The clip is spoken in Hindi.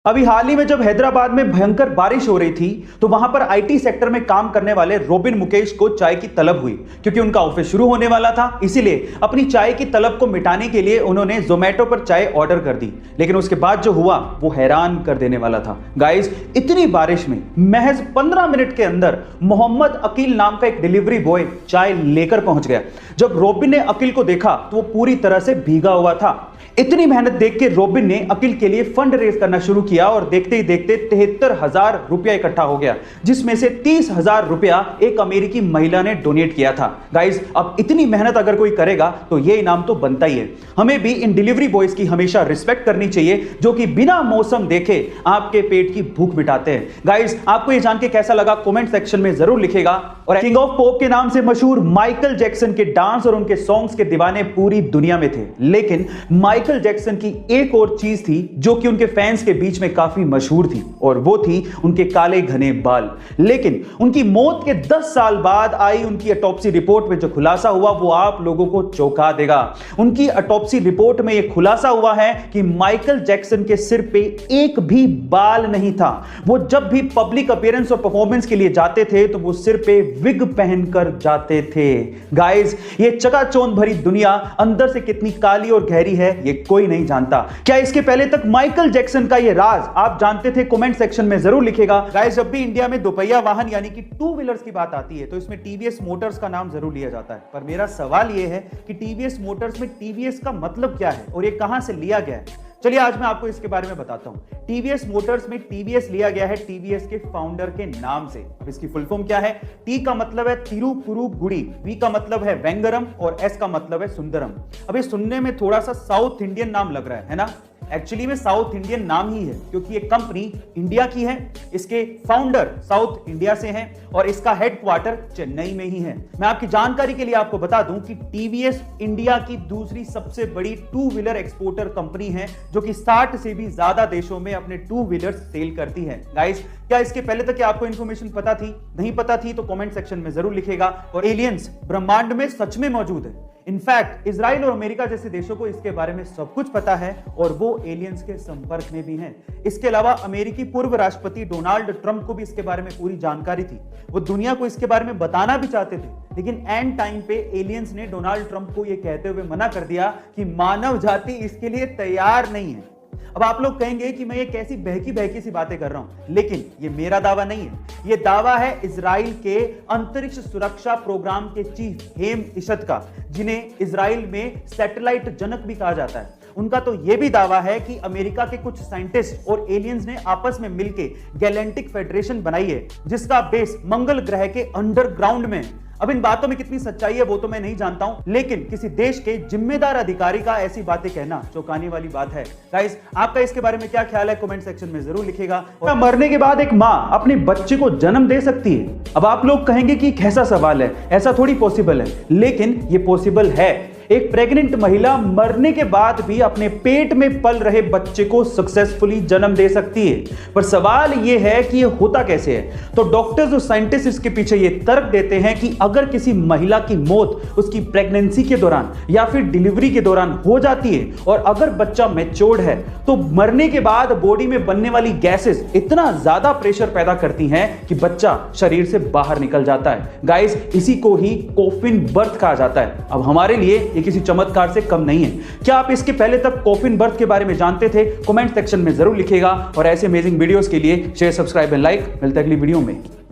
अभी हाल ही में जब हैदराबाद में भयंकर बारिश हो रही थी तो वहां पर आईटी सेक्टर में काम करने वाले रोबिन मुकेश को चाय की तलब हुई, क्योंकि उनका ऑफिस शुरू होने वाला था। इसीलिए अपनी चाय की तलब को मिटाने के लिए उन्होंने जोमेटो पर चाय ऑर्डर कर दी। लेकिन उसके बाद जो हुआ वो हैरान कर देने वाला था। गाइस, इतनी बारिश में महज 15 मिनट के अंदर मोहम्मद अकील नाम का एक डिलीवरी बॉय चाय लेकर पहुंच गया। जब रोबिन ने अकील को देखा तो वो पूरी तरह से भीगा हुआ था। इतनी मेहनत देख के रोबिन ने अकील के लिए फंड रेज करना शुरू किया और देखते ही देखते 73,000 रुपया इकट्ठा हो गया, जिसमें से 30,000 रुपया एक अमेरिकी महिला ने डोनेट किया था। गाइस, अब इतनी मेहनत अगर कोई करेगा तो ये इनाम तो बनता ही है। हमें भी इन डिलीवरी बॉयज की हमेशा रिस्पेक्ट करनी चाहिए, जो कि बिना मौसम देखे आपके पेट की भूख मिटाते हैं। गाइस, आपको ये जान के कैसा लगा कमेंट सेक्शन में जरूर लिखेगा। और किंग ऑफ पॉप के नाम से मशहूर माइकल जैक्सन के डांस और उनके सॉन्ग्स के दीवाने पूरी दुनिया में थे, लेकिन माइकल जैक्सन की एक और चीज थी जो कि उनके फैंस के बीच में काफी मशहूर थी, और वो थी उनके काले घने बाल। लेकिन उनकी मौत के 10 साल बाद आई उनकी ऑटोप्सी रिपोर्ट में जो खुलासा हुआ वो आप लोगों को चौंका देगा। उनकी ऑटोप्सी रिपोर्ट में यह खुलासा हुआ है कि माइकल जैक्सन के सिर पे एक भी बाल नहीं था। वो जब भी पब्लिक अपीयरेंस और परफॉर्मेंस के लिए जाते थे तो वो सिर पे विग पहनकर जाते थे। गाइस, ये चकाचौंध भरी दुनिया अंदर से कितनी काली और गहरी है ये कोई नहीं जानता। क्या इसके पहले तक माइकल जैक्सन का ये राज आप जानते थे? कमेंट सेक्शन में जरूर लिखेगा। गाइस, जब भी इंडिया में दोपहिया वाहन यानी कि टू व्हीलर्स की बात आती है तो इसमें टीवीएस मोटर्स का नाम जरूर लिया जाता है। पर मेरा सवाल ये है कि टीवीएस मोटर्स में टीवीएस का मतलब क्या है और ये कहां से लिया गया है? चलिए आज मैं आपको इसके बारे में बताता हूं। टीवीएस मोटर्स में टीवीएस लिया गया है टीवीएस के फाउंडर के नाम से। अब इसकी फुल फॉर्म क्या है? टी का मतलब है तिरुपुरुगुडी, वी का मतलब है वेंगरम और एस का मतलब है सुंदरम। अब ये सुनने में थोड़ा सा साउथ इंडियन नाम लग रहा है ना? एक्चुअली में साउथ इंडियन नाम ही है, क्योंकि ये कंपनी इंडिया की है, इसके फाउंडर साउथ इंडिया से हैं और इसका हेडक्वार्टर चेन्नई में ही है। मैं आपकी जानकारी के लिए आपको बता दूं कि टीवीएस इंडिया की दूसरी सबसे बड़ी टू व्हीलर एक्सपोर्टर कंपनी है, जो कि 60 से भी ज्यादा देशों में अपने टू व्हीलर सेल करती है। गाइस, क्या इसके पहले तक आपको इंफॉर्मेशन पता थी? नहीं पता थी तो कमेंट सेक्शन में जरूर लिखेगा। और एलियंस ब्रह्मांड में सच में मौजूद है। इनफैक्ट इजराइल और अमेरिका जैसे देशों को इसके बारे में सब कुछ पता है और वो एलियंस के संपर्क में भी हैं। इसके अलावा अमेरिकी पूर्व राष्ट्रपति डोनाल्ड ट्रंप को भी इसके बारे में पूरी जानकारी थी। वो दुनिया को इसके बारे में बताना भी चाहते थे, लेकिन एंड टाइम पे एलियंस ने डोनाल्ड ट्रंप को यह कहते हुए मना कर दिया कि मानव जाति इसके लिए तैयार नहीं है। अब आप लोग कहेंगे कि मैं ये कैसी बहकी बहकी सी बातें कर रहा हूं, लेकिन ये मेरा दावा नहीं है। ये दावा है इजराइल के अंतरिक्ष सुरक्षा प्रोग्राम के चीफ हेम इशत का, जिन्हें इजराइल में सैटेलाइट जनक भी कहा जाता है। उनका तो यह भी दावा है कि अमेरिका के कुछ साइंटिस्ट और एलियंस ने आपस में मिलकर गैलेक्टिक फेडरेशन बनाई है, जिसका बेस मंगल ग्रह के अंडरग्राउंड में। अब इन बातों में कितनी सच्चाई है वो तो मैं नहीं जानता हूं, लेकिन किसी देश के जिम्मेदार अधिकारी का ऐसी बातें कहना चौंकाने वाली बात है। गाइस, आपका इसके बारे में क्या ख्याल है? कमेंट सेक्शन में जरूर लिखेगा। और मरने के बाद एक मां अपने बच्चे को जन्म दे सकती है? अब आप लोग कहेंगे कि कैसा सवाल है, ऐसा थोड़ी पॉसिबल है, लेकिन ये पॉसिबल है। एक प्रेग्नेंट महिला मरने के बाद भी अपने पेट में पल रहे बच्चे को सक्सेसफुली जन्म दे सकती है। पर सवाल यह है कि यह होता कैसे है? तो डॉक्टर्स और साइंटिस्ट इसके पीछे यह तर्क देते हैं कि अगर किसी महिला की मौत उसकी प्रेगनेंसी के दौरान या फिर डिलीवरी के दौरान हो जाती है और अगर बच्चा मैच्योर्ड है तो मरने के बाद बॉडी में बनने वाली गैसेस इतना ज्यादा प्रेशर पैदा करती हैं कि बच्चा शरीर से बाहर निकल जाता है। गाइस, इसी को ही कॉफिन बर्थ कहा जाता है। अब हमारे लिए ये किसी चमत्कार से कम नहीं है। क्या आप इसके पहले तक कॉफिन बर्थ के बारे में जानते थे? कमेंट सेक्शन में जरूर लिखेगा। और ऐसे अमेजिंग वीडियोस के लिए शेयर, सब्सक्राइब एंड लाइक। मिलते हैं अगली वीडियो में।